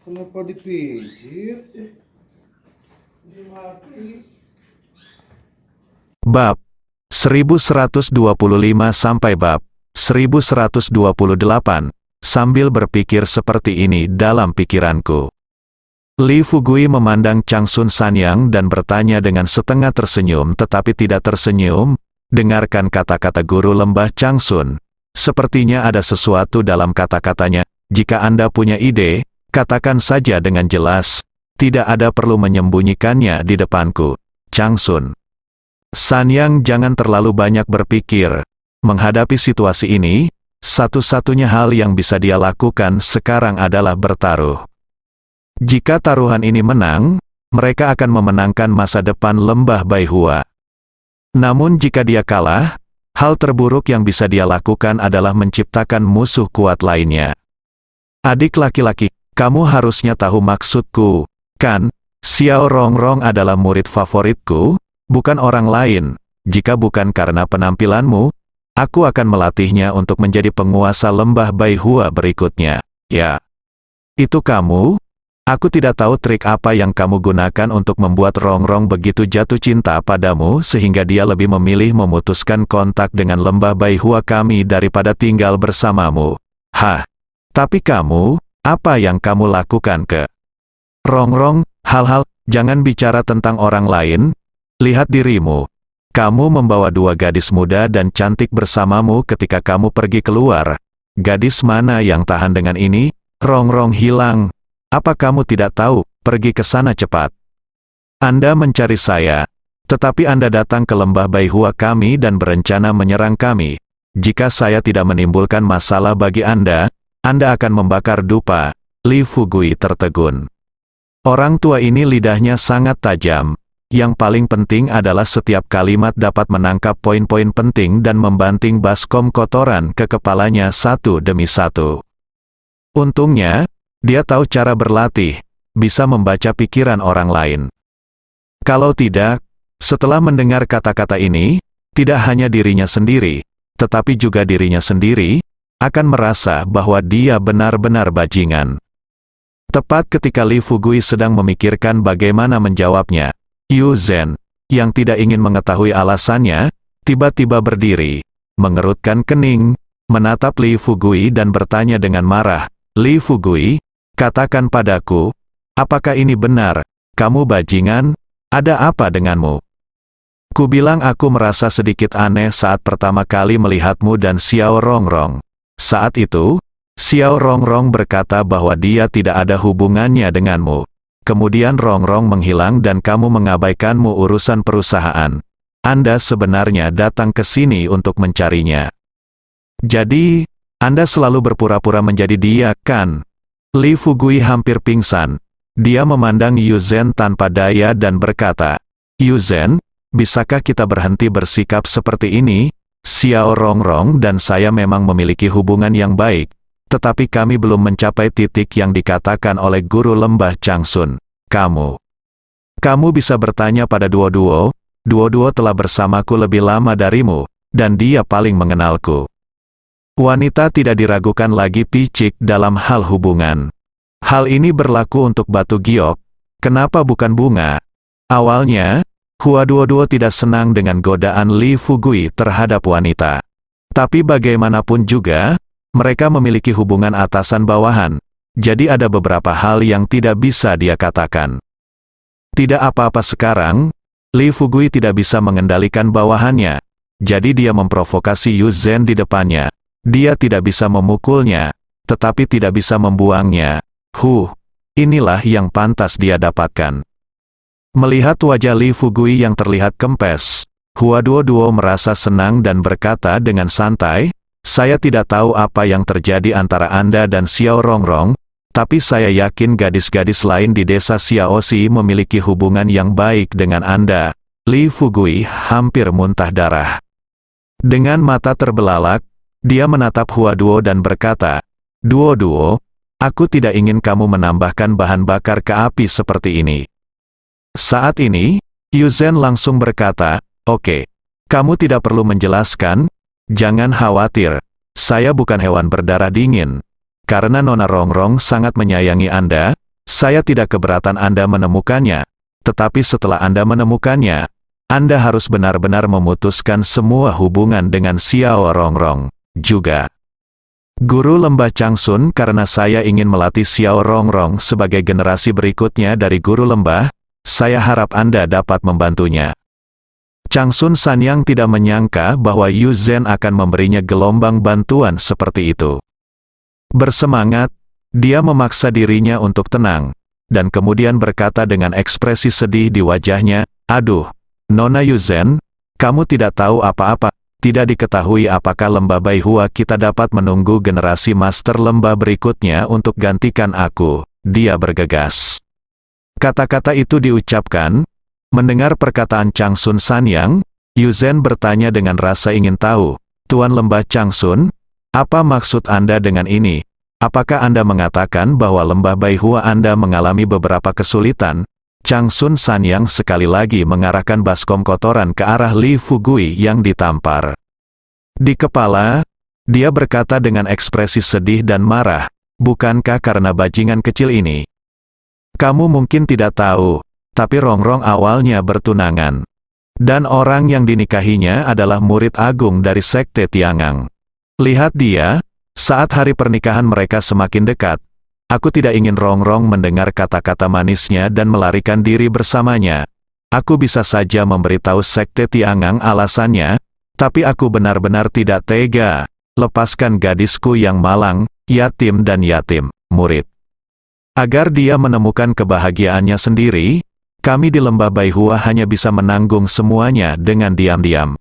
Kenapa dipijit? Dimaki. Bab 1125 sampai bab 1128. Sambil berpikir seperti ini dalam pikiranku, Li Fugui memandang Changsun Sanyang dan bertanya dengan setengah tersenyum tetapi tidak tersenyum, dengarkan kata-kata guru lembah Changsun. Sepertinya ada sesuatu dalam kata-katanya. Jika Anda punya ide, katakan saja dengan jelas. Tidak ada perlu menyembunyikannya di depanku. Changsun Sanyang jangan terlalu banyak berpikir. Menghadapi situasi ini, satu-satunya hal yang bisa dia lakukan sekarang adalah bertaruh. Jika taruhan ini menang, mereka akan memenangkan masa depan lembah Baihua. Namun jika dia kalah, hal terburuk yang bisa dia lakukan adalah menciptakan musuh kuat lainnya. Adik laki-laki, kamu harusnya tahu maksudku, kan? Xiao Rongrong adalah murid favoritku, bukan orang lain. Jika bukan karena penampilanmu, aku akan melatihnya untuk menjadi penguasa lembah Baihua berikutnya. Ya, itu kamu? Aku tidak tahu trik apa yang kamu gunakan untuk membuat Rongrong begitu jatuh cinta padamu sehingga dia lebih memilih memutuskan kontak dengan lembah Baihua kami daripada tinggal bersamamu. Hah? Tapi kamu, apa yang kamu lakukan ke Rongrong? Hal-hal, jangan bicara tentang orang lain. Lihat dirimu. Kamu membawa dua gadis muda dan cantik bersamamu ketika kamu pergi keluar. Gadis mana yang tahan dengan ini? Rongrong hilang. Apa kamu tidak tahu? Pergi ke sana cepat. Anda mencari saya, tetapi Anda datang ke lembah Baihua kami dan berencana menyerang kami. Jika saya tidak menimbulkan masalah bagi Anda akan membakar dupa. Li Fugui tertegun. Orang tua ini lidahnya sangat tajam. Yang paling penting adalah setiap kalimat dapat menangkap poin-poin penting dan membanting baskom kotoran ke kepalanya satu demi satu. Untungnya, dia tahu cara berlatih, bisa membaca pikiran orang lain. Kalau tidak, setelah mendengar kata-kata ini, tidak hanya dirinya sendiri, tetapi juga dirinya sendiri, akan merasa bahwa dia benar-benar bajingan. Tepat ketika Li Fugui sedang memikirkan bagaimana menjawabnya, Yu Zhen, yang tidak ingin mengetahui alasannya, tiba-tiba berdiri, mengerutkan kening, menatap Li Fugui dan bertanya dengan marah, Li Fugui, katakan padaku, apakah ini benar? Kamu bajingan? Ada apa denganmu? Kubilang aku merasa sedikit aneh saat pertama kali melihatmu dan Xiao Rongrong. Saat itu, Xiao Rongrong berkata bahwa dia tidak ada hubungannya denganmu. Kemudian Rongrong menghilang dan kamu mengabaikanmu urusan perusahaan. Anda sebenarnya datang ke sini untuk mencarinya. Jadi, Anda selalu berpura-pura menjadi dia, kan? Li Fugui hampir pingsan. Dia memandang Yu Zhen tanpa daya dan berkata, Yu Zhen, bisakah kita berhenti bersikap seperti ini? Xiao Rongrong dan saya memang memiliki hubungan yang baik, tetapi kami belum mencapai titik yang dikatakan oleh guru lembah Changsun. Kamu bisa bertanya pada Duo-Duo. Duo-Duo telah bersamaku lebih lama darimu, dan dia paling mengenalku. Wanita tidak diragukan lagi picik dalam hal hubungan. Hal ini berlaku untuk batu giok. Kenapa bukan bunga? Awalnya, Hua Duo-Duo tidak senang dengan godaan Li Fugui terhadap wanita. Tapi bagaimanapun juga, mereka memiliki hubungan atasan-bawahan. Jadi ada beberapa hal yang tidak bisa dia katakan. Tidak apa-apa sekarang, Li Fugui tidak bisa mengendalikan bawahannya. Jadi dia memprovokasi Yu Zhen di depannya. Dia tidak bisa memukulnya, tetapi tidak bisa membuangnya. Inilah yang pantas dia dapatkan. Melihat wajah Li Fugui yang terlihat kempes, Hua Duo-Duo merasa senang dan berkata dengan santai, saya tidak tahu apa yang terjadi antara Anda dan Xiao Rongrong, tapi saya yakin gadis-gadis lain di desa Xiaoxi memiliki hubungan yang baik dengan Anda. Li Fugui hampir muntah darah. Dengan mata terbelalak, dia menatap Hua Duo dan berkata, Duo-Duo, aku tidak ingin kamu menambahkan bahan bakar ke api seperti ini. Saat ini, Yu Zhen langsung berkata, oke, kamu tidak perlu menjelaskan, jangan khawatir, saya bukan hewan berdarah dingin. Karena Nona Rongrong sangat menyayangi Anda, Saya tidak keberatan Anda menemukannya, tetapi setelah Anda menemukannya, Anda harus benar-benar memutuskan semua hubungan dengan Xiao Rongrong juga. Guru lembah Changsun, karena saya ingin melatih Xiao Rongrong sebagai generasi berikutnya dari guru lembah, saya harap Anda dapat membantunya. Changsun Sanyang tidak menyangka bahwa Yu Zhen akan memberinya gelombang bantuan seperti itu. Bersemangat, dia memaksa dirinya untuk tenang, dan kemudian berkata dengan ekspresi sedih di wajahnya, "Aduh, Nona Yu Zhen, kamu tidak tahu apa-apa, tidak diketahui apakah lembah Baihua kita dapat menunggu generasi master lembah berikutnya untuk gantikan aku," dia bergegas. Kata-kata itu diucapkan. Mendengar perkataan Changsun Sanyang, Yu Zhen bertanya dengan rasa ingin tahu, "Tuan lembah Changsun, apa maksud Anda dengan ini? Apakah Anda mengatakan bahwa lembah Baihua Anda mengalami beberapa kesulitan?" Changsun Sanyang sekali lagi mengarahkan baskom kotoran ke arah Li Fugui yang ditampar. Di kepala, dia berkata dengan ekspresi sedih dan marah, "Bukankah karena bajingan kecil ini? Kamu mungkin tidak tahu, tapi Rongrong awalnya bertunangan. Dan orang yang dinikahinya adalah murid agung dari Sekte Tiangang. Lihat dia, saat hari pernikahan mereka semakin dekat. Aku tidak ingin Rongrong mendengar kata-kata manisnya dan melarikan diri bersamanya. Aku bisa saja memberitahu Sekte Tiangang alasannya, tapi aku benar-benar tidak tega. Lepaskan gadisku yang malang, yatim dan yatim, murid. Agar dia menemukan kebahagiaannya sendiri, kami di lembah Baihua hanya bisa menanggung semuanya dengan diam-diam."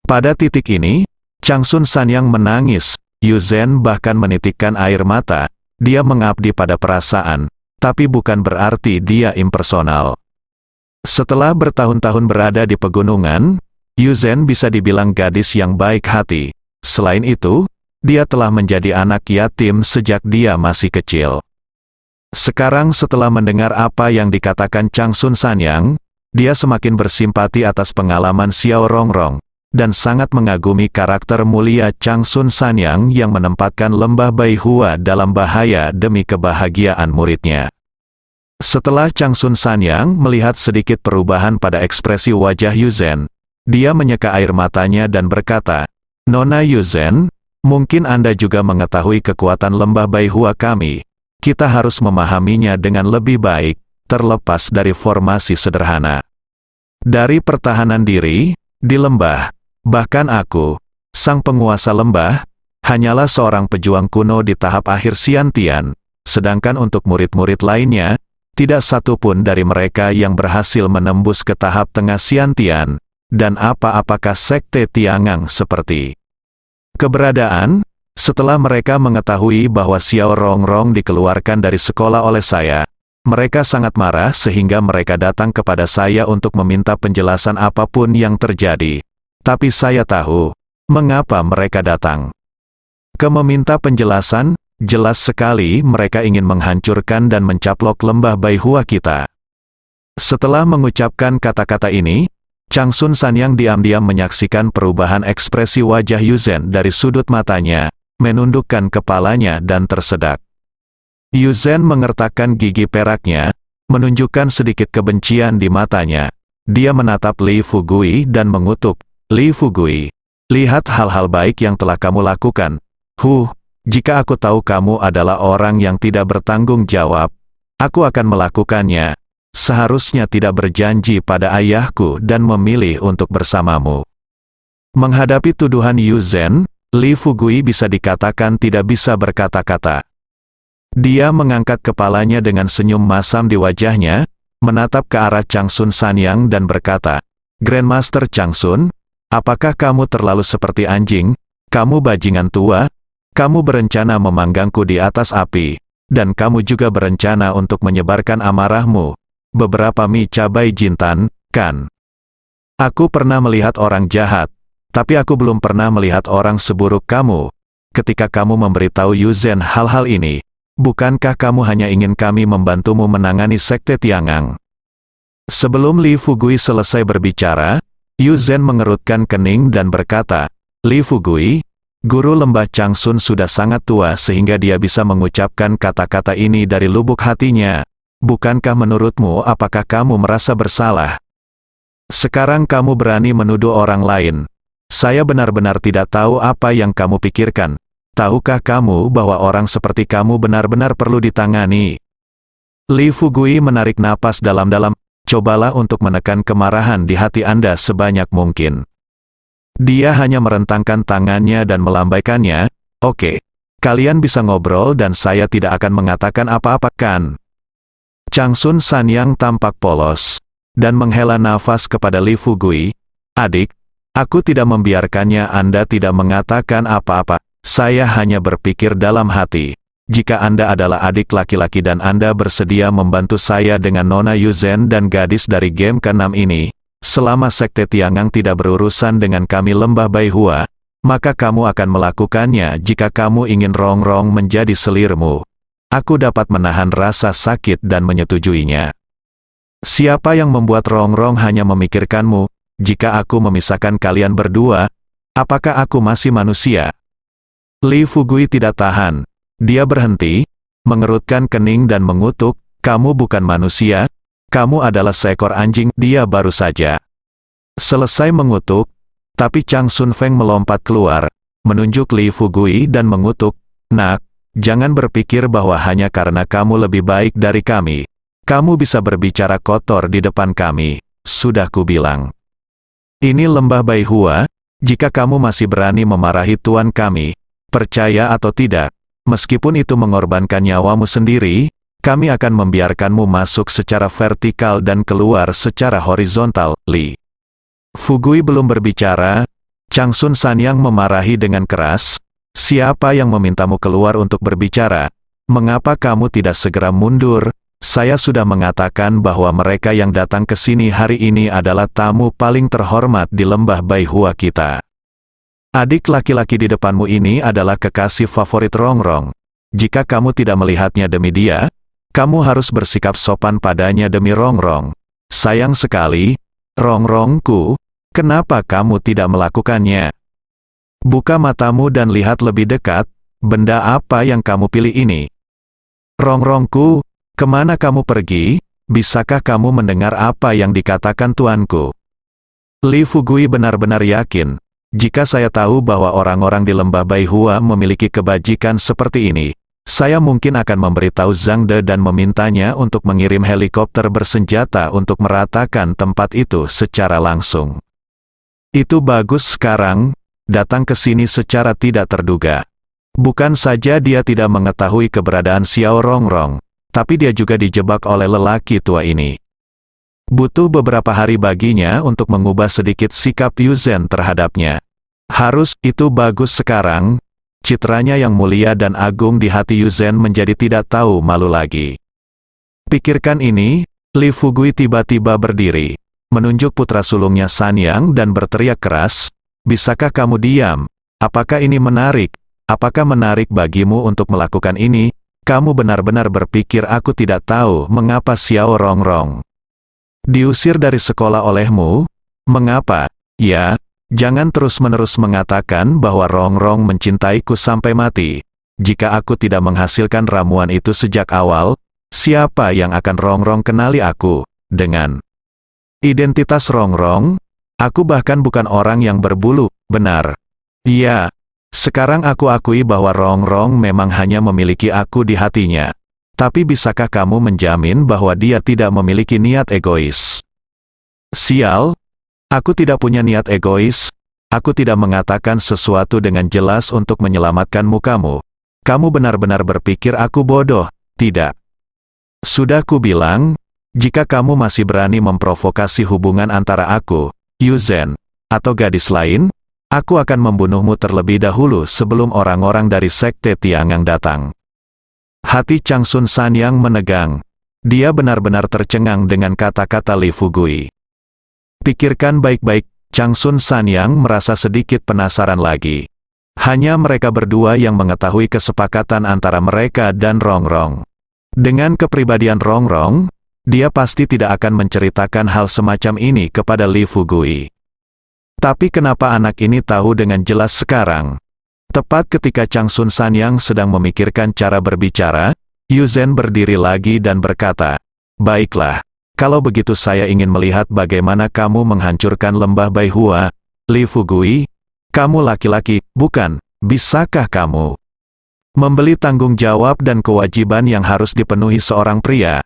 Pada titik ini, Changsun Sanyang menangis, Yu Zhen bahkan menitikkan air mata. Dia mengabdi pada perasaan, tapi bukan berarti dia impersonal. Setelah bertahun-tahun berada di pegunungan, Yu Zhen bisa dibilang gadis yang baik hati. Selain itu, dia telah menjadi anak yatim sejak dia masih kecil. Sekarang setelah mendengar apa yang dikatakan Changsun Sanyang, dia semakin bersimpati atas pengalaman Xiao Rongrong, dan sangat mengagumi karakter mulia Changsun Sanyang yang menempatkan lembah Baihua dalam bahaya demi kebahagiaan muridnya. Setelah Changsun Sanyang melihat sedikit perubahan pada ekspresi wajah Yu Zhen, dia menyeka air matanya dan berkata, "Nona Yu Zhen, mungkin Anda juga mengetahui kekuatan lembah Baihua kami. Kita harus memahaminya dengan lebih baik, terlepas dari formasi sederhana. Dari pertahanan diri, di lembah, bahkan aku, sang penguasa lembah, hanyalah seorang pejuang kuno di tahap akhir Xiantian, sedangkan untuk murid-murid lainnya, tidak satu pun dari mereka yang berhasil menembus ke tahap tengah Xiantian, dan apakah Sekte Tiangang seperti keberadaan?" Setelah mereka mengetahui bahwa Xiao Rongrong dikeluarkan dari sekolah oleh saya, mereka sangat marah sehingga mereka datang kepada saya untuk meminta penjelasan apapun yang terjadi. Tapi saya tahu, mengapa mereka datang. Meminta penjelasan, jelas sekali mereka ingin menghancurkan dan mencaplok lembah Baihua kita. Setelah mengucapkan kata-kata ini, Changsun Sanyang diam-diam menyaksikan perubahan ekspresi wajah Yu Zhen dari sudut matanya, menundukkan kepalanya dan tersedak. Yu Zhen mengertakkan gigi peraknya, menunjukkan sedikit kebencian di matanya. Dia menatap Li Fugui dan mengutuk, "Li Fugui, lihat hal-hal baik yang telah kamu lakukan. Jika aku tahu kamu adalah orang yang tidak bertanggung jawab, aku akan melakukannya. Seharusnya tidak berjanji pada ayahku dan memilih untuk bersamamu." Menghadapi tuduhan Yu Zhen, Li Fugui bisa dikatakan tidak bisa berkata-kata. Dia mengangkat kepalanya dengan senyum masam di wajahnya, menatap ke arah Changsun Sanyang dan berkata, "Grandmaster Changsun, apakah kamu terlalu seperti anjing? Kamu bajingan tua? Kamu berencana memanggangku di atas api, dan kamu juga berencana untuk menyebarkan amarahmu. Beberapa mie cabai jintan, kan? Aku pernah melihat orang jahat, tapi aku belum pernah melihat orang seburuk kamu. Ketika kamu memberitahu Yu Zhen hal-hal ini, bukankah kamu hanya ingin kami membantumu menangani Sekte Tiangang?" Sebelum Li Fugui selesai berbicara, Yu Zhen mengerutkan kening dan berkata, "Li Fugui, Guru lembah Changsun sudah sangat tua sehingga dia bisa mengucapkan kata-kata ini dari lubuk hatinya. Bukankah menurutmu apakah kamu merasa bersalah? Sekarang kamu berani menuduh orang lain. Saya benar-benar tidak tahu apa yang kamu pikirkan. Tahukah kamu bahwa orang seperti kamu benar-benar perlu ditangani? Li Fugui menarik napas dalam-dalam. Cobalah untuk menekan kemarahan di hati Anda sebanyak mungkin. Dia hanya merentangkan tangannya dan melambaikannya. Oke, kalian bisa ngobrol dan saya tidak akan mengatakan apa-apa kan? Changsun Sanyang tampak polos dan menghela nafas kepada Li Fugui. Adik, aku tidak membiarkannya Anda tidak mengatakan apa-apa. Saya hanya berpikir dalam hati. Jika Anda adalah adik laki-laki dan Anda bersedia membantu saya dengan Nona Yuzen dan gadis dari game ke-6 ini, selama Sekte Tiangang tidak berurusan dengan kami Lembah Baihua, maka kamu akan melakukannya jika kamu ingin Rongrong menjadi selirmu. Aku dapat menahan rasa sakit dan menyetujuinya. Siapa yang membuat Rongrong hanya memikirkanmu? Jika aku memisahkan kalian berdua, apakah aku masih manusia? Li Fugui tidak tahan. Dia berhenti, mengerutkan kening dan mengutuk, kamu bukan manusia, kamu adalah seekor anjing. Dia baru saja selesai mengutuk, tapi Chang Sun Feng melompat keluar, menunjuk Li Fugui dan mengutuk, nak, jangan berpikir bahwa hanya karena kamu lebih baik dari kami, kamu bisa berbicara kotor di depan kami. Sudah kubilang. Ini Lembah Baihua, jika kamu masih berani memarahi tuan kami, percaya atau tidak, meskipun itu mengorbankan nyawamu sendiri, kami akan membiarkanmu masuk secara vertikal dan keluar secara horizontal. Li Fugui belum berbicara, Changsun Sanyang memarahi dengan keras, siapa yang memintamu keluar untuk berbicara? Mengapa kamu tidak segera mundur? Saya sudah mengatakan bahwa mereka yang datang ke sini hari ini adalah tamu paling terhormat di Lembah Baihua kita. Adik laki-laki di depanmu ini adalah kekasih favorit Rongrong. Jika kamu tidak melihatnya demi dia, kamu harus bersikap sopan padanya demi Rongrong. Sayang sekali, Rongrongku, kenapa kamu tidak melakukannya? Buka matamu dan lihat lebih dekat, benda apa yang kamu pilih ini? Rongrongku, kemana kamu pergi? Bisakah kamu mendengar apa yang dikatakan tuanku? Li Fugui benar-benar yakin. Jika saya tahu bahwa orang-orang di Lembah Baihua memiliki kebajikan seperti ini, saya mungkin akan memberitahu Zhang De dan memintanya untuk mengirim helikopter bersenjata untuk meratakan tempat itu secara langsung. Itu bagus sekarang, datang ke sini secara tidak terduga. Bukan saja dia tidak mengetahui keberadaan Xiao Rongrong, tapi dia juga dijebak oleh lelaki tua ini. Butuh beberapa hari baginya untuk mengubah sedikit sikap Yuzen terhadapnya. Itu bagus sekarang, citranya yang mulia dan agung di hati Yuzen menjadi tidak tahu malu lagi. Pikirkan ini, Li Fugui tiba-tiba berdiri, menunjuk putra sulungnya Sanyang dan berteriak keras, bisakah kamu diam? Apakah ini menarik? Apakah menarik bagimu untuk melakukan ini? Kamu benar-benar berpikir aku tidak tahu mengapa Xiao Rongrong diusir dari sekolah olehmu? Mengapa? Ya, jangan terus-menerus mengatakan bahwa Rongrong mencintaiku sampai mati. Jika aku tidak menghasilkan ramuan itu sejak awal, siapa yang akan Rongrong kenali aku? Dengan identitas Rongrong, aku bahkan bukan orang yang berbulu, benar. Iya, sekarang aku akui bahwa Rongrong memang hanya memiliki aku di hatinya. Tapi bisakah kamu menjamin bahwa dia tidak memiliki niat egois? Sial, aku tidak punya niat egois. Aku tidak mengatakan sesuatu dengan jelas untuk menyelamatkanmu kamu. Kamu benar-benar berpikir aku bodoh, tidak? Sudah kubilang, jika kamu masih berani memprovokasi hubungan antara aku, Yuzen, atau gadis lain, aku akan membunuhmu terlebih dahulu sebelum orang-orang dari Sekte Tiangang datang. Hati Changsun Sanyang menegang. Dia benar-benar tercengang dengan kata-kata Li Fugui. Pikirkan baik-baik, Changsun Sanyang merasa sedikit penasaran lagi. Hanya mereka berdua yang mengetahui kesepakatan antara mereka dan Rongrong. Dengan kepribadian Rongrong, dia pasti tidak akan menceritakan hal semacam ini kepada Li Fugui. Tapi kenapa anak ini tahu dengan jelas sekarang? Tepat ketika Chang Sun Sanyang sedang memikirkan cara berbicara, Yu Zhen berdiri lagi dan berkata, "Baiklah, kalau begitu saya ingin melihat bagaimana kamu menghancurkan lembah Baihua, Li Fugui. Kamu laki-laki, bukan? Bisakah kamu membeli tanggung jawab dan kewajiban yang harus dipenuhi seorang pria?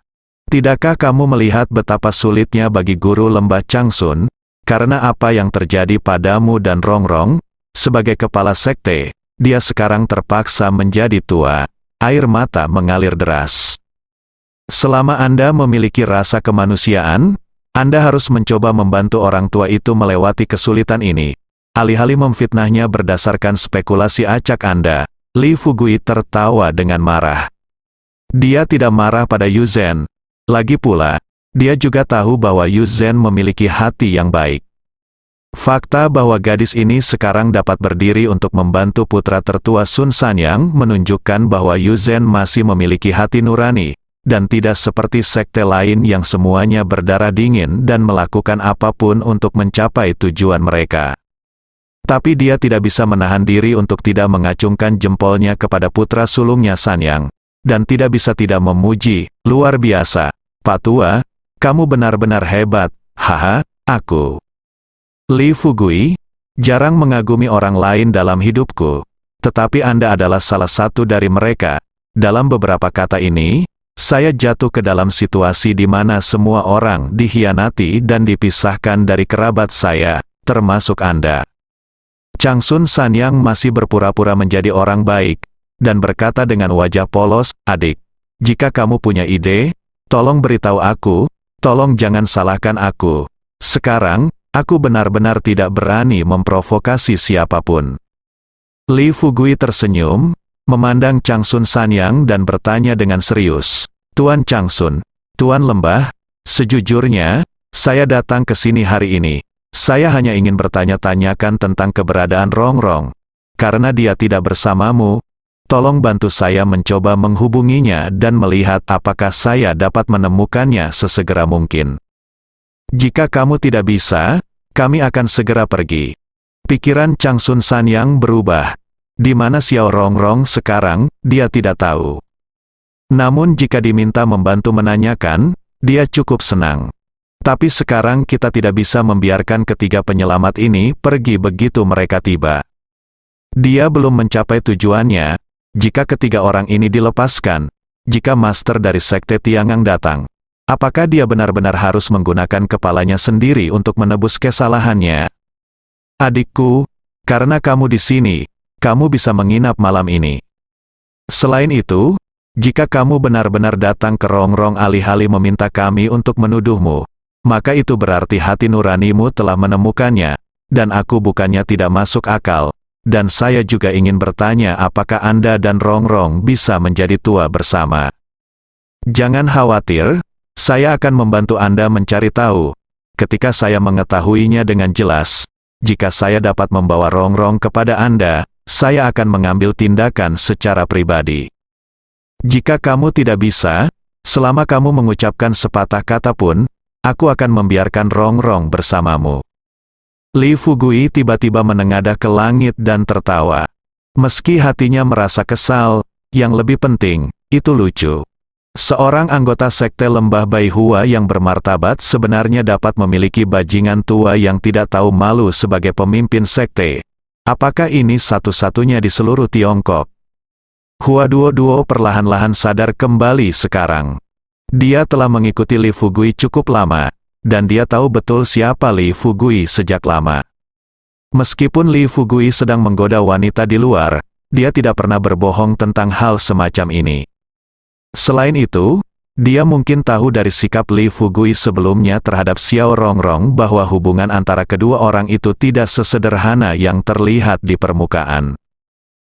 Tidakkah kamu melihat betapa sulitnya bagi guru lembah Changsun, karena apa yang terjadi padamu dan Rongrong? Sebagai kepala sekte, dia sekarang terpaksa menjadi tua." Air mata mengalir deras. Selama Anda memiliki rasa kemanusiaan, Anda harus mencoba membantu orang tua itu melewati kesulitan ini. Alih-alih memfitnahnya berdasarkan spekulasi acak Anda, Li Fugui tertawa dengan marah. Dia tidak marah pada Yu Zhen. Lagi pula, dia juga tahu bahwa Yu Zhen memiliki hati yang baik. Fakta bahwa gadis ini sekarang dapat berdiri untuk membantu putra tertua Sun Sanyang menunjukkan bahwa Yu Zhen masih memiliki hati nurani, dan tidak seperti sekte lain yang semuanya berdarah dingin dan melakukan apapun untuk mencapai tujuan mereka. Tapi dia tidak bisa menahan diri untuk tidak mengacungkan jempolnya kepada putra sulungnya Sanyang, dan tidak bisa tidak memuji, "Luar biasa, Pak Tua, kamu benar-benar hebat, haha, aku." Li Fugui, jarang mengagumi orang lain dalam hidupku, tetapi Anda adalah salah satu dari mereka. Dalam beberapa kata ini, saya jatuh ke dalam situasi di mana semua orang dikhianati dan dipisahkan dari kerabat saya, termasuk Anda. Chang Sun Sanyang masih berpura-pura menjadi orang baik, dan berkata dengan wajah polos, "Adik, jika kamu punya ide, tolong beritahu aku, tolong jangan salahkan aku. Sekarang, aku benar-benar tidak berani memprovokasi siapapun." Li Fugui tersenyum, memandang Chang Sun Sanyang dan bertanya dengan serius, "Tuan Chang Sun, Tuan Lembah, sejujurnya, saya datang ke sini hari ini. Saya hanya ingin bertanya-tanyakan tentang keberadaan Rongrong. Karena dia tidak bersamamu, tolong bantu saya mencoba menghubunginya dan melihat apakah saya dapat menemukannya sesegera mungkin. Jika kamu tidak bisa, kami akan segera pergi." Pikiran Chang Sun Sanyang berubah. Di mana Xiao Rongrong sekarang, dia tidak tahu. Namun jika diminta membantu menanyakan, dia cukup senang. Tapi sekarang kita tidak bisa membiarkan ketiga penyelamat ini pergi begitu mereka tiba. Dia belum mencapai tujuannya, jika ketiga orang ini dilepaskan, jika master dari sekte Tiangang datang. Apakah dia benar-benar harus menggunakan kepalanya sendiri untuk menebus kesalahannya? "Adikku, karena kamu di sini, kamu bisa menginap malam ini. Selain itu, jika kamu benar-benar datang ke Rongrong alih-alih meminta kami untuk menuduhmu, maka itu berarti hati nuranimu telah menemukannya, dan aku bukannya tidak masuk akal, dan saya juga ingin bertanya apakah Anda dan Rongrong bisa menjadi tua bersama. Jangan khawatir, saya akan membantu Anda mencari tahu. Ketika saya mengetahuinya dengan jelas, jika saya dapat membawa Rongrong kepada Anda, saya akan mengambil tindakan secara pribadi. Jika kamu tidak bisa, selama kamu mengucapkan sepatah kata pun, aku akan membiarkan Rongrong bersamamu." Li Fugui tiba-tiba menengadah ke langit dan tertawa. Meski hatinya merasa kesal, yang lebih penting, itu lucu. Seorang anggota sekte lembah Baihua yang bermartabat sebenarnya dapat memiliki bajingan tua yang tidak tahu malu sebagai pemimpin sekte. Apakah ini satu-satunya di seluruh Tiongkok? Hua Duo perlahan-lahan sadar kembali sekarang. Dia telah mengikuti Li Fugui cukup lama, dan dia tahu betul siapa Li Fugui sejak lama. Meskipun Li Fugui sedang menggoda wanita di luar, dia tidak pernah berbohong tentang hal semacam ini. Selain itu, dia mungkin tahu dari sikap Li Fugui sebelumnya terhadap Xiao Rongrong bahwa hubungan antara kedua orang itu tidak sesederhana yang terlihat di permukaan.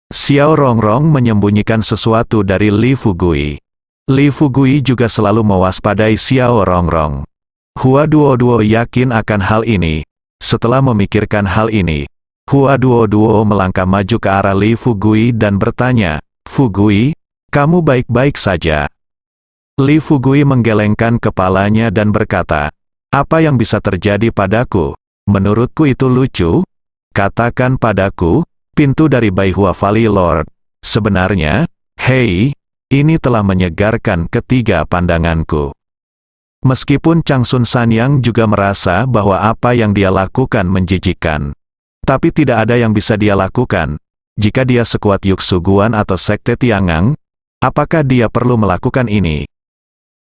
Xiao Rongrong menyembunyikan sesuatu dari Li Fugui. Li Fugui juga selalu mewaspadai Xiao Rongrong. Hua Duo yakin akan hal ini. Setelah memikirkan hal ini, Hua Duo melangkah maju ke arah Li Fugui dan bertanya, "Fugui, kamu baik-baik saja?" Li Fugui menggelengkan kepalanya dan berkata, "Apa yang bisa terjadi padaku? Menurutku itu lucu. Katakan padaku, pintu dari Baihua Valley Lord. Sebenarnya, hei, ini telah menyegarkan ketiga pandanganku. Meskipun Changsun Sanyang juga merasa bahwa apa yang dia lakukan menjijikkan. Tapi tidak ada yang bisa dia lakukan. Jika dia sekuat Yuksu Guan atau Sekte Tiangang, apakah dia perlu melakukan ini?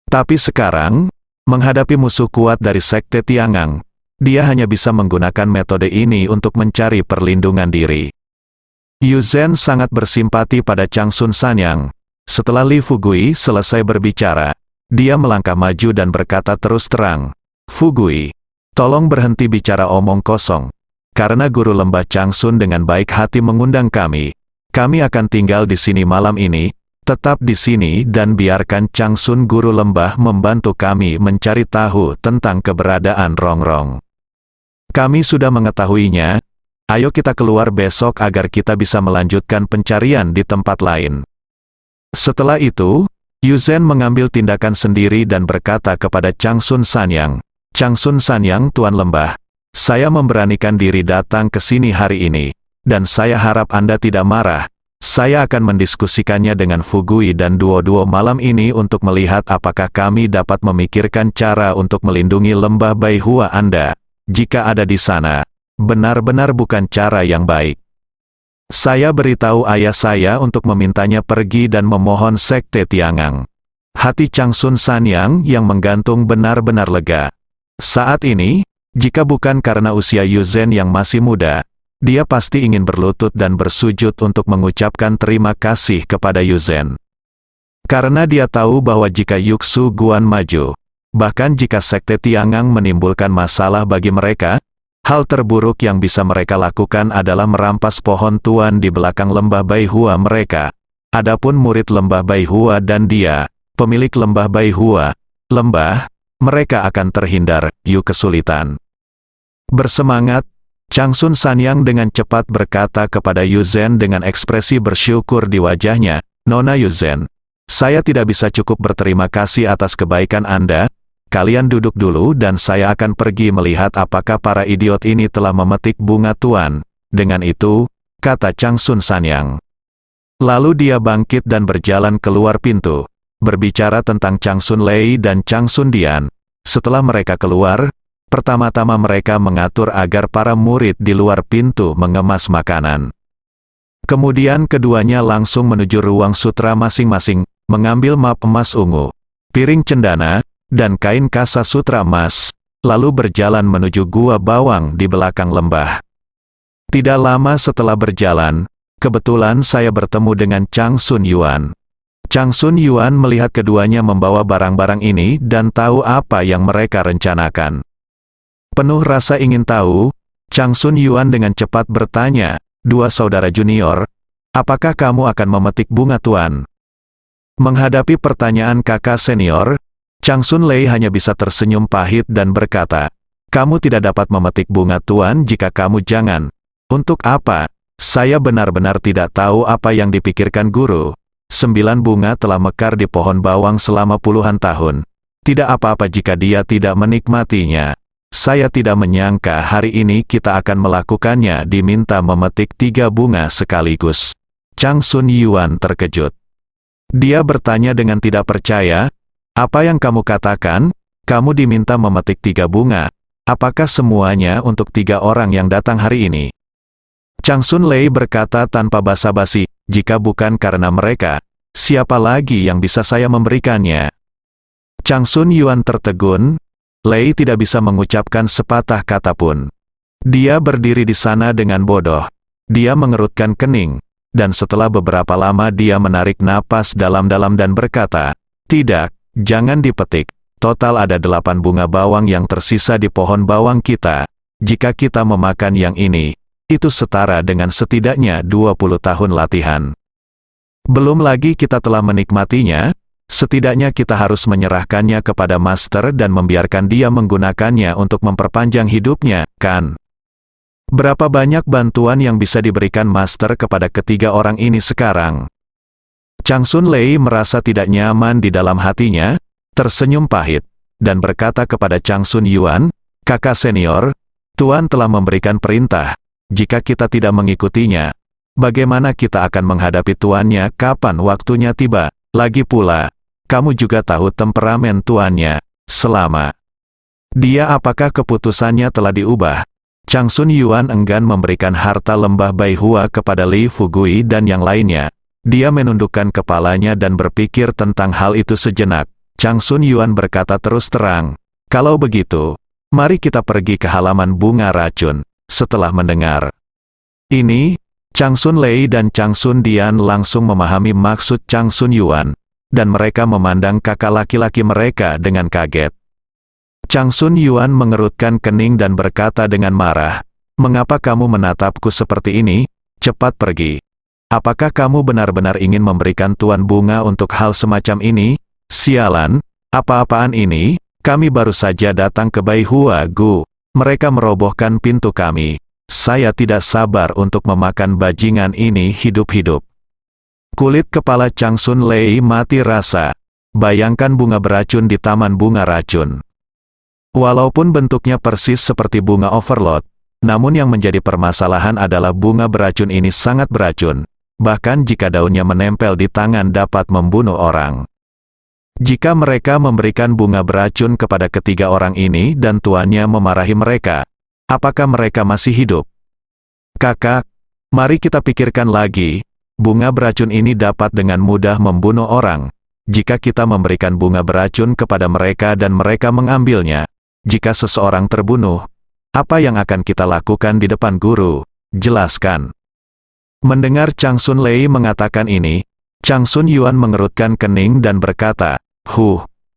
Tapi sekarang, menghadapi musuh kuat dari Sekte Tiangang, dia hanya bisa menggunakan metode ini untuk mencari perlindungan diri. Yu Zhen sangat bersimpati pada Changsun Sanyang. Setelah Li Fugui selesai berbicara, dia melangkah maju dan berkata terus terang, "Fugui, tolong berhenti bicara omong kosong. Karena guru lembah Changsun dengan baik hati mengundang kami akan tinggal di sini malam ini, tetap di sini dan biarkan Changsun guru lembah membantu kami mencari tahu tentang keberadaan Rongrong. Kami sudah mengetahuinya, ayo kita keluar besok agar kita bisa melanjutkan pencarian di tempat lain." Setelah itu, Yu Zhen mengambil tindakan sendiri dan berkata kepada Changsun Sanyang, "Changsun Sanyang Tuan Lembah, saya memberanikan diri datang ke sini hari ini, dan saya harap Anda tidak marah. Saya akan mendiskusikannya dengan Fugui dan Duo-Duo malam ini untuk melihat apakah kami dapat memikirkan cara untuk melindungi lembah Baihua Anda. Jika ada di sana, benar-benar bukan cara yang baik. Saya beritahu ayah saya untuk memintanya pergi dan memohon Sekte Tiangang." Hati Changsun Sanyang yang menggantung benar-benar lega. Saat ini, jika bukan karena usia Yu Zhen yang masih muda, dia pasti ingin berlutut dan bersujud untuk mengucapkan terima kasih kepada Yu Zhen. Karena dia tahu bahwa jika Yuksu Guan maju, bahkan jika Sekte Tiangang menimbulkan masalah bagi mereka, hal terburuk yang bisa mereka lakukan adalah merampas pohon tuan di belakang lembah Baihua mereka. Adapun murid lembah Baihua dan dia, pemilik lembah Baihua, mereka akan terhindar kesulitan. Bersemangat, Changsun Sanyang dengan cepat berkata kepada Yu Zhen dengan ekspresi bersyukur di wajahnya, "Nona Yu Zhen, saya tidak bisa cukup berterima kasih atas kebaikan Anda. Kalian duduk dulu dan saya akan pergi melihat apakah para idiot ini telah memetik bunga tuan." Dengan itu, kata Changsun Sanyang. Lalu dia bangkit dan berjalan keluar pintu, berbicara tentang Changsun Lei dan Changsun Dian. Setelah mereka keluar, pertama-tama mereka mengatur agar para murid di luar pintu mengemas makanan. Kemudian keduanya langsung menuju ruang sutra masing-masing, mengambil map emas ungu, piring cendana, dan kain kasa sutra emas, lalu berjalan menuju gua bawang di belakang lembah. Tidak lama setelah berjalan, kebetulan saya bertemu dengan Changsun Yuan. Changsun Yuan melihat keduanya membawa barang-barang ini dan tahu apa yang mereka rencanakan. Penuh rasa ingin tahu, Changsun Yuan dengan cepat bertanya, "Dua saudara junior, apakah kamu akan memetik bunga tuan?" Menghadapi pertanyaan kakak senior, Changsun Lei hanya bisa tersenyum pahit dan berkata, "Kamu tidak dapat memetik bunga tuan jika kamu jangan." "Untuk apa? Saya benar-benar tidak tahu apa yang dipikirkan guru. 9 bunga telah mekar di pohon bawang selama puluhan tahun. Tidak apa-apa jika dia tidak menikmatinya. Saya tidak menyangka hari ini kita akan melakukannya." Diminta memetik 3 bunga sekaligus. Changsun Yuan terkejut. Dia bertanya dengan tidak percaya, "Apa yang kamu katakan? Kamu diminta memetik 3 bunga. Apakah semuanya untuk 3 orang yang datang hari ini?" Changsun Lei berkata tanpa basa-basi, "Jika bukan karena mereka, siapa lagi yang bisa saya memberikannya?" Changsun Yuan tertegun. Lei tidak bisa mengucapkan sepatah kata pun. Dia berdiri di sana dengan bodoh. Dia mengerutkan kening, dan setelah beberapa lama dia menarik napas dalam-dalam dan berkata, "Tidak, jangan dipetik. Total ada 8 bunga bawang yang tersisa di pohon bawang kita. Jika kita memakan yang ini, itu setara dengan setidaknya 20 tahun latihan. Belum lagi kita telah menikmatinya, setidaknya kita harus menyerahkannya kepada master dan membiarkan dia menggunakannya untuk memperpanjang hidupnya, kan? Berapa banyak bantuan yang bisa diberikan master kepada ketiga orang ini sekarang?" Changsun Lei merasa tidak nyaman di dalam hatinya, tersenyum pahit, dan berkata kepada Changsun Yuan, "Kakak senior, Tuan telah memberikan perintah. Jika kita tidak mengikutinya, Bagaimana kita akan menghadapi tuannya kapan waktunya tiba? Lagi pula, kamu juga tahu temperamen tuannya. Selama dia, apakah keputusannya telah diubah? Changsun Yuan enggan memberikan harta lembah Baihua kepada Li Fugui dan yang lainnya. Dia menundukkan kepalanya dan berpikir tentang hal itu sejenak. Changsun Yuan berkata terus terang, "Kalau begitu, mari kita pergi ke halaman bunga racun." Setelah mendengar ini, Changsun Lei dan Changsun Dian langsung memahami maksud Changsun Yuan, dan mereka memandang kakak laki-laki mereka dengan kaget. Changsun Yuan mengerutkan kening dan berkata dengan marah, "Mengapa kamu menatapku seperti ini? Cepat pergi. Apakah kamu benar-benar ingin memberikan tuan bunga untuk hal semacam ini? Sialan, apa-apaan ini? Kami baru saja datang ke Baihua Gu. Mereka merobohkan pintu kami. Saya tidak sabar untuk memakan bajingan ini hidup-hidup." Kulit kepala Changsun Lei mati rasa. Bayangkan bunga beracun di taman bunga racun. Walaupun bentuknya persis seperti bunga overload, namun yang menjadi permasalahan adalah bunga beracun ini sangat beracun. Bahkan jika daunnya menempel di tangan dapat membunuh orang. Jika mereka memberikan bunga beracun kepada ketiga orang ini dan tuannya memarahi mereka, apakah mereka masih hidup? Kakak, mari kita pikirkan lagi. Bunga beracun ini dapat dengan mudah membunuh orang. Jika kita memberikan bunga beracun kepada mereka dan mereka mengambilnya, jika seseorang terbunuh, apa yang akan kita lakukan di depan guru? Jelaskan. Mendengar Changsun Lei mengatakan ini, Changsun Yuan mengerutkan kening dan berkata,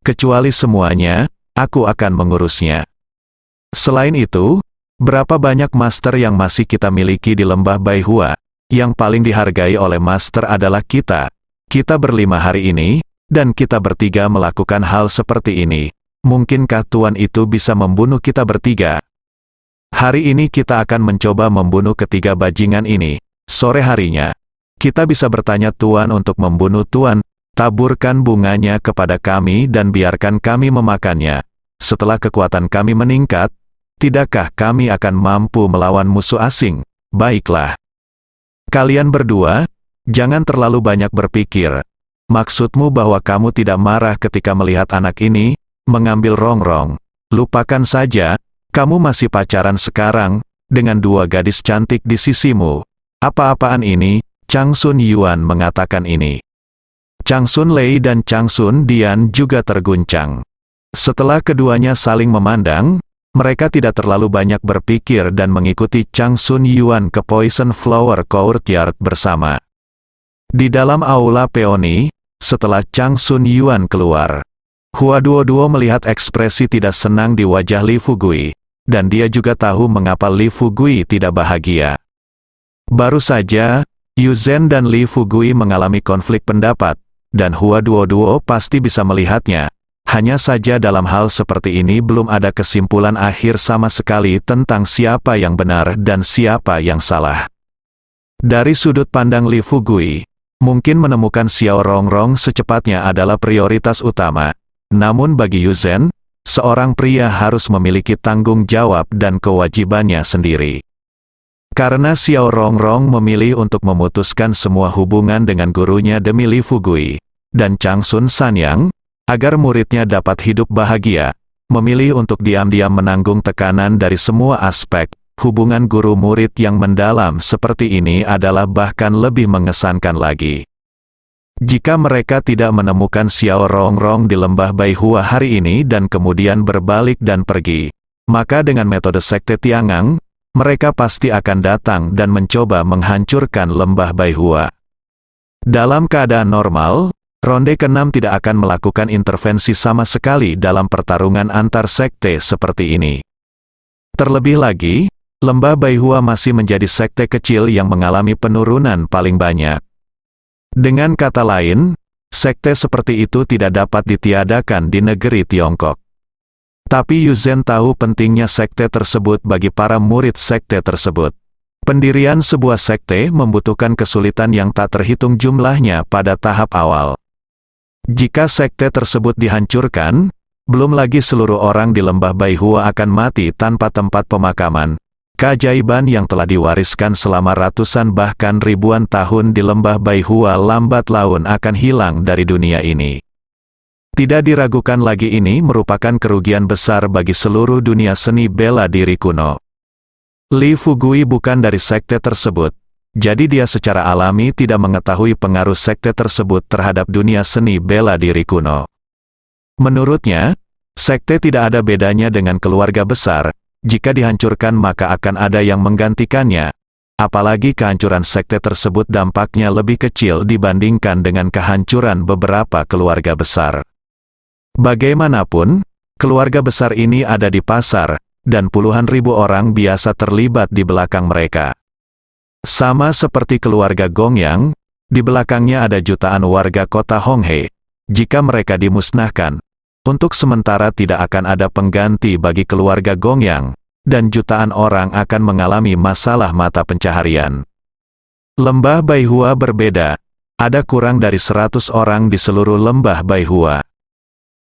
kecuali semuanya, aku akan mengurusnya. Selain itu, berapa banyak master yang masih kita miliki di lembah Baihua? Yang paling dihargai oleh master adalah kita. Kita berlima hari ini, dan kita bertiga melakukan hal seperti ini. Mungkinkah tuan itu bisa membunuh kita bertiga? Hari ini kita akan mencoba membunuh ketiga bajingan ini. Sore harinya, kita bisa bertanya tuan untuk membunuh tuan. Taburkan bunganya kepada kami dan biarkan kami memakannya. Setelah kekuatan kami meningkat, tidakkah kami akan mampu melawan musuh asing? Baiklah. Kalian berdua, jangan terlalu banyak berpikir. Maksudmu bahwa kamu tidak marah ketika melihat anak ini mengambil rongrong. Lupakan saja, kamu masih pacaran sekarang, dengan dua gadis cantik di sisimu. Apa-apaan ini? Changsun Yuan mengatakan ini. Changsun Lei dan Changsun Dian juga terguncang. Setelah keduanya saling memandang, mereka tidak terlalu banyak berpikir dan mengikuti Changsun Yuan ke Poison Flower Courtyard bersama. Di dalam aula peoni, setelah Changsun Yuan keluar, Hua Duo melihat ekspresi tidak senang di wajah Li Fugui, dan dia juga tahu mengapa Li Fugui tidak bahagia. Baru saja, Yu Zhen dan Li Fugui mengalami konflik pendapat, dan Hua Duo pasti bisa melihatnya. Hanya saja dalam hal seperti ini belum ada kesimpulan akhir sama sekali tentang siapa yang benar dan siapa yang salah. Dari sudut pandang Li Fugui, mungkin menemukan Xiao Rongrong secepatnya adalah prioritas utama. Namun bagi Yu Zhen, seorang pria harus memiliki tanggung jawab dan kewajibannya sendiri. Karena Xiao Rongrong memilih untuk memutuskan semua hubungan dengan gurunya demi Li Fugui, dan Changsun Sanyang, agar muridnya dapat hidup bahagia, memilih untuk diam-diam menanggung tekanan dari semua aspek. Hubungan guru-murid yang mendalam seperti ini adalah bahkan lebih mengesankan lagi. Jika mereka tidak menemukan Xiao Rongrong di lembah Baihua hari ini dan kemudian berbalik dan pergi, maka dengan metode Sekte Tiangang, mereka pasti akan datang dan mencoba menghancurkan lembah Baihua. Dalam keadaan normal, Ronde ke-6 tidak akan melakukan intervensi sama sekali dalam pertarungan antar sekte seperti ini. Terlebih lagi, lembah Baihua masih menjadi sekte kecil yang mengalami penurunan paling banyak. Dengan kata lain, sekte seperti itu tidak dapat ditiadakan di negeri Tiongkok. Tapi Yu Zhen tahu pentingnya sekte tersebut bagi para murid sekte tersebut. Pendirian sebuah sekte membutuhkan kesulitan yang tak terhitung jumlahnya pada tahap awal. Jika sekte tersebut dihancurkan, belum lagi seluruh orang di lembah Baihua akan mati tanpa tempat pemakaman. keajaiban yang telah diwariskan selama ratusan bahkan ribuan tahun di lembah Baihua lambat laun akan hilang dari dunia ini. Tidak diragukan lagi ini merupakan kerugian besar bagi seluruh dunia seni bela diri kuno. Li Fugui bukan dari sekte tersebut, jadi dia secara alami tidak mengetahui pengaruh sekte tersebut terhadap dunia seni bela diri kuno. Menurutnya, sekte tidak ada bedanya dengan keluarga besar, jika dihancurkan maka akan ada yang menggantikannya. Apalagi kehancuran sekte tersebut dampaknya lebih kecil dibandingkan dengan kehancuran beberapa keluarga besar. Bagaimanapun, keluarga besar ini ada di pasar, dan puluhan ribu orang biasa terlibat di belakang mereka. Sama seperti keluarga Gongyang, di belakangnya ada jutaan warga kota Honghe. Jika mereka dimusnahkan, untuk sementara tidak akan ada pengganti bagi keluarga Gongyang, dan jutaan orang akan mengalami masalah mata pencaharian. Lembah Baihua berbeda, ada kurang dari 100 orang di seluruh lembah Baihua.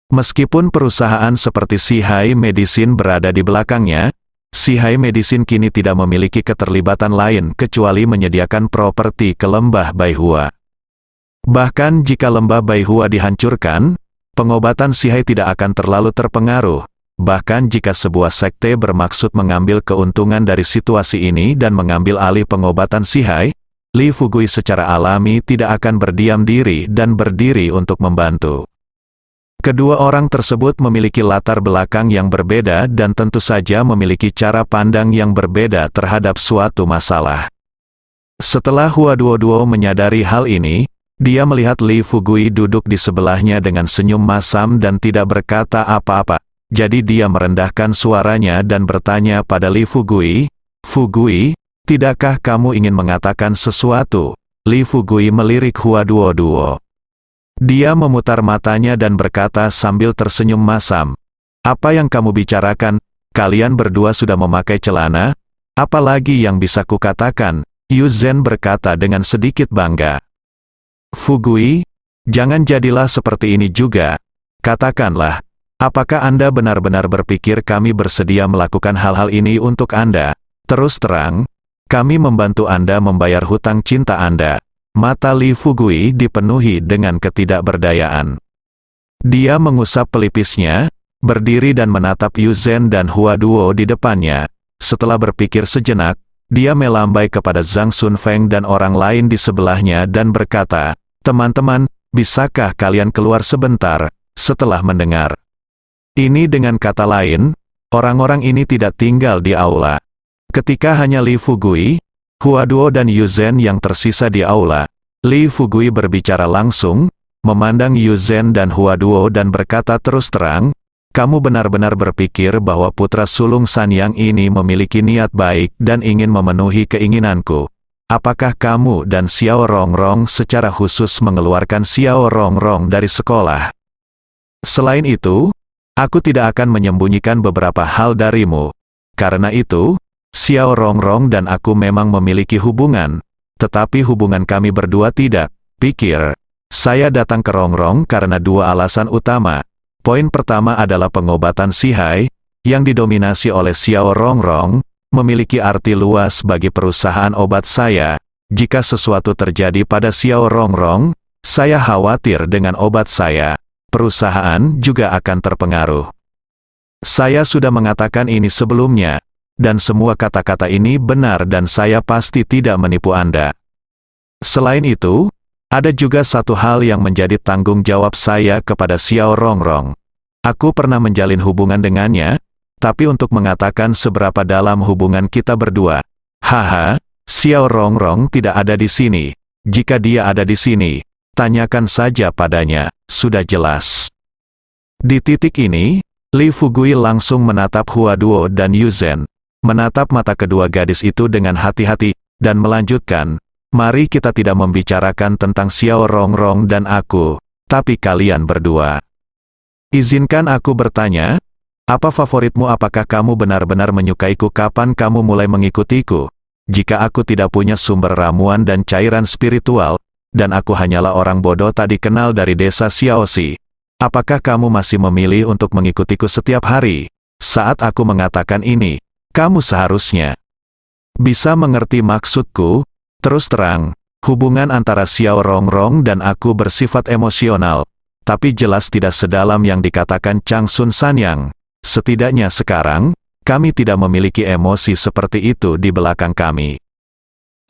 Meskipun perusahaan seperti Sihai Medicine berada di belakangnya, Sihai Medicine kini tidak memiliki keterlibatan lain kecuali menyediakan properti ke lembah Baihua. Bahkan jika lembah Baihua dihancurkan, pengobatan Sihai tidak akan terlalu terpengaruh. Bahkan jika sebuah sekte bermaksud mengambil keuntungan dari situasi ini dan mengambil alih pengobatan Sihai, Li Fugui secara alami tidak akan berdiam diri dan berdiri untuk membantu. Kedua orang tersebut memiliki latar belakang yang berbeda dan tentu saja memiliki cara pandang yang berbeda terhadap suatu masalah. Setelah Hua Duo menyadari hal ini, dia melihat Li Fugui duduk di sebelahnya dengan senyum masam dan tidak berkata apa-apa. Jadi dia merendahkan suaranya dan bertanya pada Li Fugui, "Fugui, tidakkah kamu ingin mengatakan sesuatu?" Li Fugui melirik Hua Duo. Dia memutar matanya dan berkata sambil tersenyum masam, "Apa yang kamu bicarakan? Kalian berdua sudah memakai celana? Apalagi yang bisa kukatakan?" Yu Zhen berkata dengan sedikit bangga. "Fugui, jangan jadilah seperti ini juga. Katakanlah, apakah Anda benar-benar berpikir kami bersedia melakukan hal-hal ini untuk Anda? Terus terang, kami membantu Anda membayar hutang cinta Anda." Mata Li Fugui dipenuhi dengan ketidakberdayaan. Dia mengusap pelipisnya, berdiri dan menatap Yu Zhen dan Hua Duo di depannya. Setelah berpikir sejenak, dia melambai kepada Zhang Sunfeng dan orang lain di sebelahnya dan berkata, "Teman-teman, bisakah kalian keluar sebentar?" Setelah mendengar ini, dengan kata lain, orang-orang ini tidak tinggal di aula. Ketika hanya Li Fugui, Hua Duo dan Yu Zhen yang tersisa di aula, Li Fugui berbicara langsung, memandang Yu Zhen dan Hua Duo dan berkata terus terang, "Kamu benar-benar berpikir bahwa putra sulung Sanyang ini memiliki niat baik dan ingin memenuhi keinginanku? Apakah kamu dan Xiao Rongrong secara khusus mengeluarkan Xiao Rongrong dari sekolah? Selain itu, aku tidak akan menyembunyikan beberapa hal darimu. Karena itu, Xiao Rongrong dan aku memang memiliki hubungan, tetapi hubungan kami berdua tidak. Pikir, saya datang ke Rongrong karena dua alasan utama. Poin pertama adalah pengobatan Sihai, yang didominasi oleh Xiao Rongrong, memiliki arti luas bagi perusahaan obat saya. Jika sesuatu terjadi pada Xiao Rongrong, saya khawatir dengan obat saya. Perusahaan juga akan terpengaruh. Saya sudah mengatakan ini sebelumnya. Dan semua kata-kata ini benar dan saya pasti tidak menipu Anda. Selain itu, ada juga satu hal yang menjadi tanggung jawab saya kepada Xiao Rongrong. Aku pernah menjalin hubungan dengannya, tapi untuk mengatakan seberapa dalam hubungan kita berdua. Haha, Xiao Rongrong tidak ada di sini. Jika dia ada di sini, tanyakan saja padanya, sudah jelas." Di titik ini, Li Fugui langsung menatap Hua Duo dan Yu Zhen. Menatap mata kedua gadis itu dengan hati-hati, dan melanjutkan, "Mari kita tidak membicarakan tentang Xiao Rongrong dan aku, tapi kalian berdua. Izinkan aku bertanya, apa favoritmu? Apakah kamu benar-benar menyukaiku? Kapan kamu mulai mengikutiku? Jika aku tidak punya sumber ramuan dan cairan spiritual, dan aku hanyalah orang bodoh tak dikenal dari desa Xiaoxi, apakah kamu masih memilih untuk mengikutiku setiap hari?" Saat aku mengatakan ini, kamu seharusnya Bisa mengerti maksudku? Terus terang, hubungan antara Xiao Rongrong dan aku bersifat emosional, tapi jelas tidak sedalam yang dikatakan Chang Sun Sanyang. Setidaknya sekarang, kami tidak memiliki emosi seperti itu di belakang kami.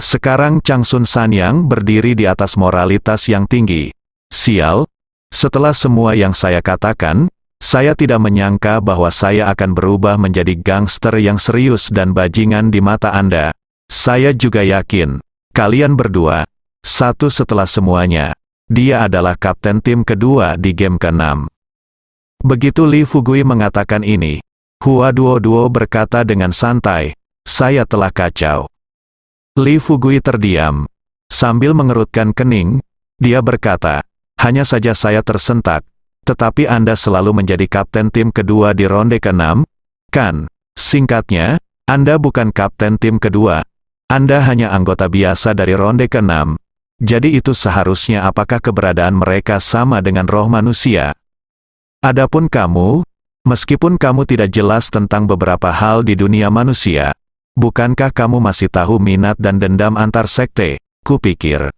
Sekarang Chang Sun Sanyang berdiri di atas moralitas yang tinggi. Sial, setelah semua yang saya katakan, saya tidak menyangka bahwa saya akan berubah menjadi gangster yang serius dan bajingan di mata Anda. Saya juga yakin, kalian berdua, satu setelah semuanya, dia adalah kapten tim kedua di game ke-6. Begitu Li Fugui mengatakan ini, Hua Duo berkata dengan santai, saya telah kacau. Li Fugui terdiam. Sambil mengerutkan kening, dia berkata, hanya saja saya tersentak. Tetapi Anda selalu menjadi kapten tim kedua di ronde ke-6, kan? Singkatnya, Anda bukan kapten tim kedua. Anda hanya anggota biasa dari ronde ke-6. Jadi itu seharusnya apakah keberadaan mereka sama dengan roh manusia? Adapun kamu, meskipun kamu tidak jelas tentang beberapa hal di dunia manusia, bukankah kamu masih tahu minat dan dendam antar sekte? Kupikir.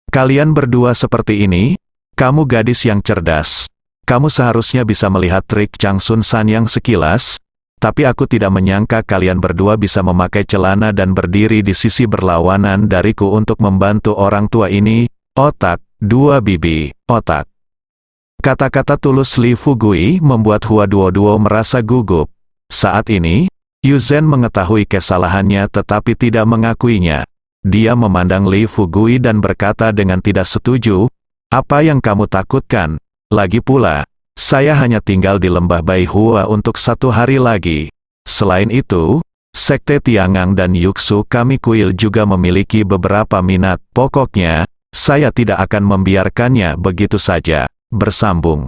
Kalian berdua seperti ini, kamu gadis yang cerdas. Kamu seharusnya bisa melihat trik Chang Sun Sanyang sekilas, tapi aku tidak menyangka kalian berdua bisa memakai celana dan berdiri di sisi berlawanan dariku untuk membantu orang tua ini. Otak, dua bibi, otak. Kata-kata tulus Li Fugui membuat Hua Duo merasa gugup. Saat ini, Yu Zhen mengetahui kesalahannya tetapi tidak mengakuinya. Dia memandang Li Fugui dan berkata dengan tidak setuju, apa yang kamu takutkan? Lagi pula, saya hanya tinggal di lembah Bai Hua untuk 1 hari lagi. Selain itu, sekte Tiangang dan Yuxu kami kuil juga memiliki beberapa minat. Pokoknya, saya tidak akan membiarkannya begitu saja. Bersambung.